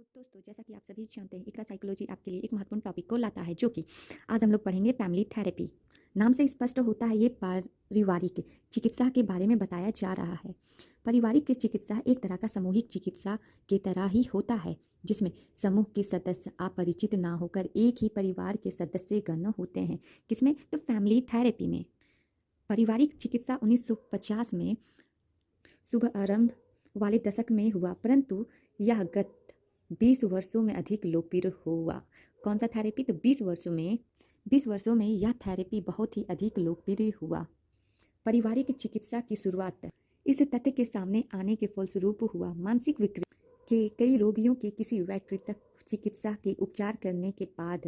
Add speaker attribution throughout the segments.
Speaker 1: तो दोस्तों, जैसा कि आप सभी जानते हैं, इकरा साइकोलॉजी आपके लिए एक महत्वपूर्ण टॉपिक को लाता है, जो कि आज हम लोग पढ़ेंगे फैमिली थेरेपी। नाम से स्पष्ट होता है, ये पारिवारिक चिकित्सा के बारे में बताया जा रहा है। पारिवारिक चिकित्सा एक तरह का सामूहिक चिकित्सा के तरह ही होता है, जिसमें समूह के सदस्य अपरिचित ना होकर एक ही परिवार के सदस्य गण होते हैं। किसमें? तो फैमिली थेरेपी में। पारिवारिक चिकित्सा 1950 में शुभ आरंभ वाले दशक में हुआ, परंतु यह गत 20 वर्षों में अधिक लोकप्रिय हुआ। कौन सा थेरेपी? तो 20 वर्षों में यह थेरेपी बहुत ही अधिक लोकप्रिय हुआ। पारिवारिक चिकित्सा की शुरुआत इस तथ्य के सामने आने के फलस्वरूप हुआ। मानसिक विकृति के कई रोगियों के किसी वैकल्पिक चिकित्सा के उपचार करने के बाद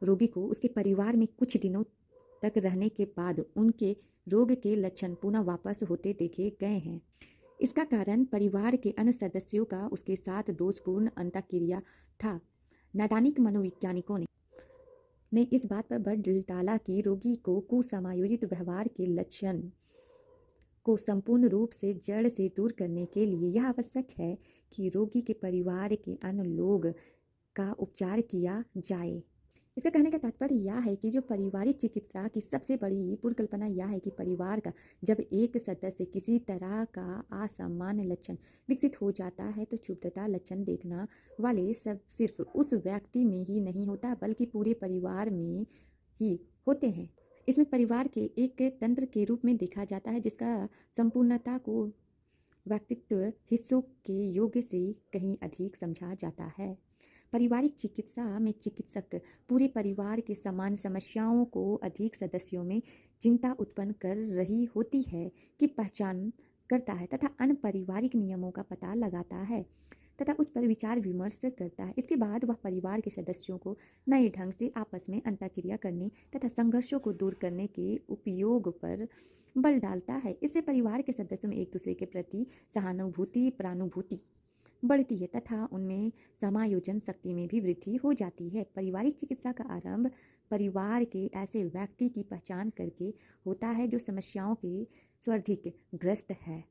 Speaker 1: रोगी को उसके परिवार में कुछ दिनों तक रहने के बाद उनके रोग के लक्षण पुनः वापस होते देखे गए हैं। इसका कारण परिवार के अन्य सदस्यों का उसके साथ दोषपूर्ण अंतःक्रिया था। नैदानिक मनोवैज्ञानिकों ने इस बात पर बल डाला कि रोगी को कुसमायोजित व्यवहार के लक्षण को संपूर्ण रूप से जड़ से दूर करने के लिए यह आवश्यक है कि रोगी के परिवार के अन्य लोग का उपचार किया जाए। इसका कहने का तात्पर्य यह है कि जो पारिवारिक चिकित्सा की सबसे बड़ी परिकल्पना यह है कि परिवार का जब एक सदस्य किसी तरह का असामान्य लक्षण विकसित हो जाता है तो क्षुब्धता लक्षण देखने वाले सब सिर्फ उस व्यक्ति में ही नहीं होता, बल्कि पूरे परिवार में ही होते हैं। इसमें परिवार के एक तंत्र के रूप में देखा जाता है, जिसका संपूर्णता को व्यक्तित्व हिस्सों के योग से कहीं अधिक समझा जाता है। पारिवारिक चिकित्सा में चिकित्सक पूरे परिवार के समान समस्याओं को अधिक सदस्यों में चिंता उत्पन्न कर रही होती है की पहचान करता है तथा अन्य पारिवारिक नियमों का पता लगाता है तथा उस पर विचार विमर्श करता है। इसके बाद वह परिवार के सदस्यों को नए ढंग से आपस में अंतःक्रिया करने तथा संघर्षों को दूर करने के उपयोग पर बल डालता है। इससे परिवार के सदस्यों में एक दूसरे के प्रति सहानुभूति प्रानुभूति बढ़ती है तथा उनमें समायोजन शक्ति में भी वृद्धि हो जाती है। पारिवारिक चिकित्सा का आरंभ परिवार के ऐसे व्यक्ति की पहचान करके होता है जो समस्याओं के सर्वाधिक ग्रस्त है।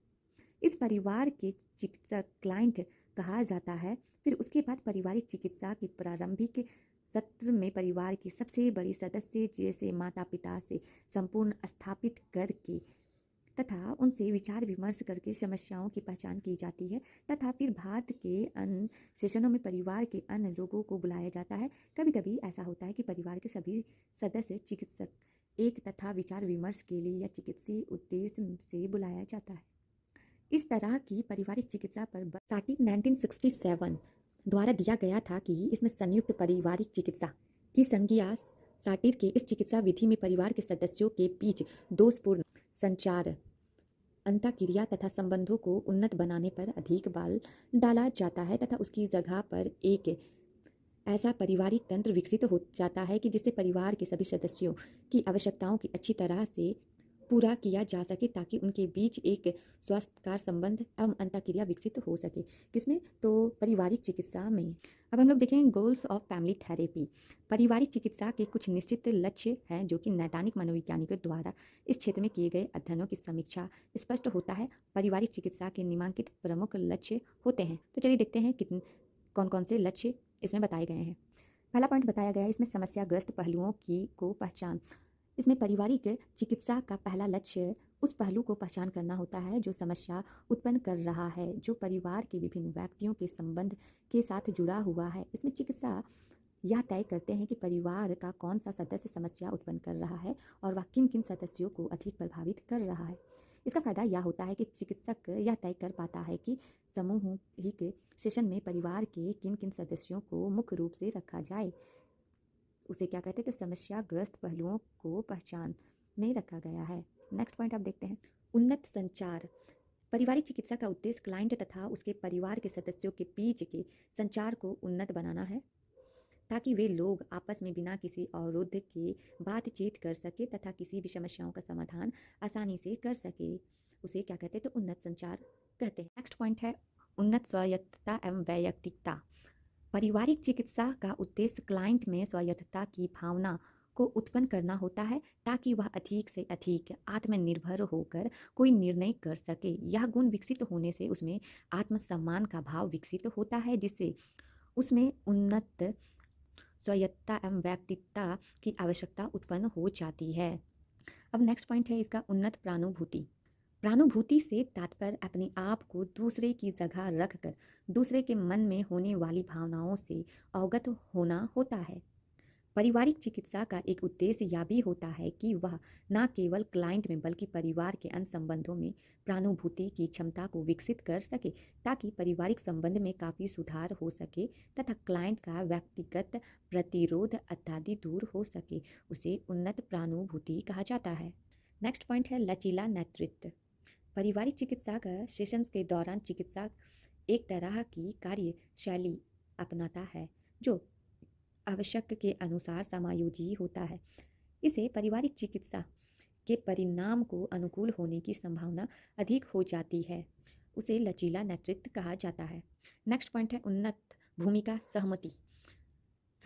Speaker 1: इस परिवार के चिकित्सक क्लाइंट कहा जाता है। फिर उसके बाद पारिवारिक चिकित्सा की प्रारंभिक सत्र में परिवार के सबसे बड़े सदस्य जैसे माता पिता से संपूर्ण स्थापित करके तथा उनसे विचार विमर्श करके समस्याओं की पहचान की जाती है तथा फिर बाद के अन्य सेशनों में परिवार के अन्य लोगों को बुलाया जाता है। कभी कभी ऐसा होता है कि परिवार के सभी सदस्य चिकित्सक एक तथा विचार विमर्श के लिए या चिकित्सीय उद्देश्य से बुलाया जाता है। इस तरह की पारिवारिक चिकित्सा पर साटी 1967 द्वारा दिया गया था कि इसमें संयुक्त पारिवारिक चिकित्सा की संज्ञा साटिर के इस चिकित्सा विधि में परिवार के सदस्यों के बीच दोषपूर्ण संचार अंतःक्रिया तथा संबंधों को उन्नत बनाने पर अधिक बल डाला जाता है तथा उसकी जगह पर एक ऐसा पारिवारिक तंत्र विकसित हो जाता है कि जिससे परिवार के सभी सदस्यों की आवश्यकताओं की अच्छी तरह से पूरा किया जा सके ताकि उनके बीच एक स्वास्थ्यकर संबंध एवं अंतःक्रिया विकसित हो सके। किसमें? तो पारिवारिक चिकित्सा में। अब हम लोग देखेंगे गोल्स ऑफ फैमिली थेरेपी। पारिवारिक चिकित्सा के कुछ निश्चित लक्ष्य हैं जो कि नैदानिक मनोवैज्ञानिकों द्वारा इस क्षेत्र में किए गए अध्ययनों की समीक्षा स्पष्ट होता है। पारिवारिक चिकित्सा के निम्नलिखित प्रमुख लक्ष्य होते हैं। तो चलिए देखते हैं कौन कौन से लक्ष्य इसमें बताए गए हैं। पहला पॉइंट बताया गया है इसमें समस्याग्रस्त पहलुओं की को पहचान। इसमें पारिवारिक चिकित्सा का पहला लक्ष्य उस पहलू को पहचान करना होता है जो समस्या उत्पन्न कर रहा है, जो परिवार के विभिन्न व्यक्तियों के संबंध के साथ जुड़ा हुआ है। इसमें चिकित्सा यह तय करते हैं कि परिवार का कौन सा सदस्य समस्या उत्पन्न कर रहा है और वह किन किन सदस्यों को अधिक प्रभावित कर रहा है। इसका फायदा यह होता है कि चिकित्सक यह तय कर पाता है कि सामूहिक सेशन में परिवार के किन किन सदस्यों को मुख्य रूप से रखा जाए। उसे क्या कहते हैं? तो समस्याग्रस्त पहलुओं को पहचान में रखा गया है। नेक्स्ट पॉइंट आप देखते हैं, उन्नत संचार। पारिवारिक चिकित्सा का उद्देश्य क्लाइंट तथा उसके परिवार के सदस्यों के बीच के संचार को उन्नत बनाना है ताकि वे लोग आपस में बिना किसी अवरोध के बातचीत कर सके तथा किसी भी समस्याओं का समाधान आसानी से कर सके। उसे क्या कहते हैं? तो उन्नत संचार कहते हैं। नेक्स्ट पॉइंट है उन्नत स्वायत्तता एवं वैयक्तिकता। पारिवारिक चिकित्सा का उद्देश्य क्लाइंट में स्वायत्तता की भावना को उत्पन्न करना होता है ताकि वह अधिक से अधिक आत्मनिर्भर होकर कोई निर्णय कर सके। यह गुण विकसित होने से उसमें आत्मसम्मान का भाव विकसित होता है जिससे उसमें उन्नत स्वायत्तता एवं व्यक्तित्व की आवश्यकता उत्पन्न हो जाती है। अब नेक्स्ट पॉइंट है इसका उन्नत प्रानुभूति। प्रानुभूति से तात्पर्य अपने आप को दूसरे की जगह रखकर दूसरे के मन में होने वाली भावनाओं से अवगत होना होता है। पारिवारिक चिकित्सा का एक उद्देश्य यह भी होता है कि वह न केवल क्लाइंट में बल्कि परिवार के अन्य संबंधों में प्रानुभूति की क्षमता को विकसित कर सके ताकि पारिवारिक संबंध में काफ़ी सुधार हो सके तथा क्लाइंट का व्यक्तिगत प्रतिरोध इत्यादि दूर हो सके। उसे उन्नत प्रानुभूति कहा जाता है। नेक्स्ट पॉइंट है लचीला नेतृत्व। पारिवारिक चिकित्सा का सेशंस के दौरान चिकित्सक एक तरह की कार्यशैली अपनाता है जो आवश्यक के अनुसार समायोजी होता है। इसे पारिवारिक चिकित्सा के परिणाम को अनुकूल होने की संभावना अधिक हो जाती है। उसे लचीला नेतृत्व कहा जाता है। नेक्स्ट पॉइंट है उन्नत भूमिका सहमति।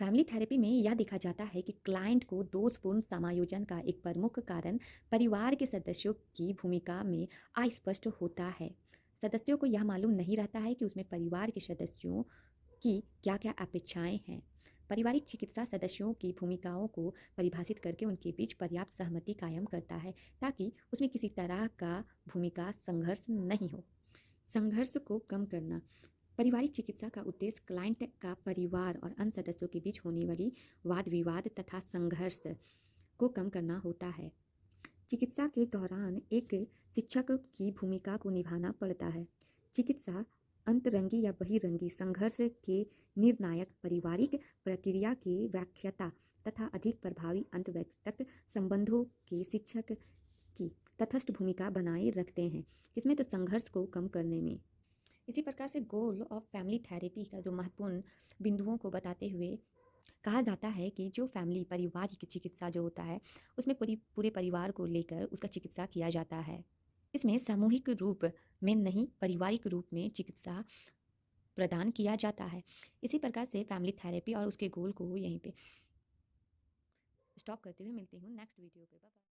Speaker 1: फैमिली थेरेपी में यह देखा जाता है कि क्लाइंट को दोषपूर्ण समायोजन का एक प्रमुख कारण परिवार के सदस्यों की भूमिका में अस्पष्ट होता है। सदस्यों को यह मालूम नहीं रहता है कि उसमें परिवार के सदस्यों की क्या क्या अपेक्षाएं हैं। पारिवारिक चिकित्सा सदस्यों की भूमिकाओं को परिभाषित करके उनके बीच पर्याप्त सहमति कायम करता है ताकि उसमें किसी तरह का भूमिका संघर्ष नहीं हो। संघर्ष को कम करना। पारिवारिक चिकित्सा का उद्देश्य क्लाइंट का परिवार और अन्य सदस्यों के बीच होने वाली वाद विवाद तथा संघर्ष को कम करना होता है। चिकित्सा के दौरान एक शिक्षक की भूमिका को निभाना पड़ता है। चिकित्सा अंतरंगी या बहिरंगी संघर्ष के निर्णायक पारिवारिक प्रक्रिया के व्याख्याता तथा अधिक प्रभावी अंतर्व्यक्तिगत संबंधों के शिक्षक की तटस्थ भूमिका बनाए रखते हैं। इसमें तो संघर्ष को कम करने में। इसी प्रकार से गोल ऑफ फैमिली थेरेपी का जो महत्वपूर्ण बिंदुओं को बताते हुए कहा जाता है कि जो फैमिली परिवार की चिकित्सा जो होता है उसमें पूरे परिवार को लेकर उसका चिकित्सा किया जाता है। इसमें सामूहिक रूप में नहीं पारिवारिक रूप में चिकित्सा प्रदान किया जाता है। इसी प्रकार से फैमिली थेरेपी और उसके गोल को यहीं पे स्टॉप करते हुए मिलती हूँ नेक्स्ट वीडियो पे। Bye bye.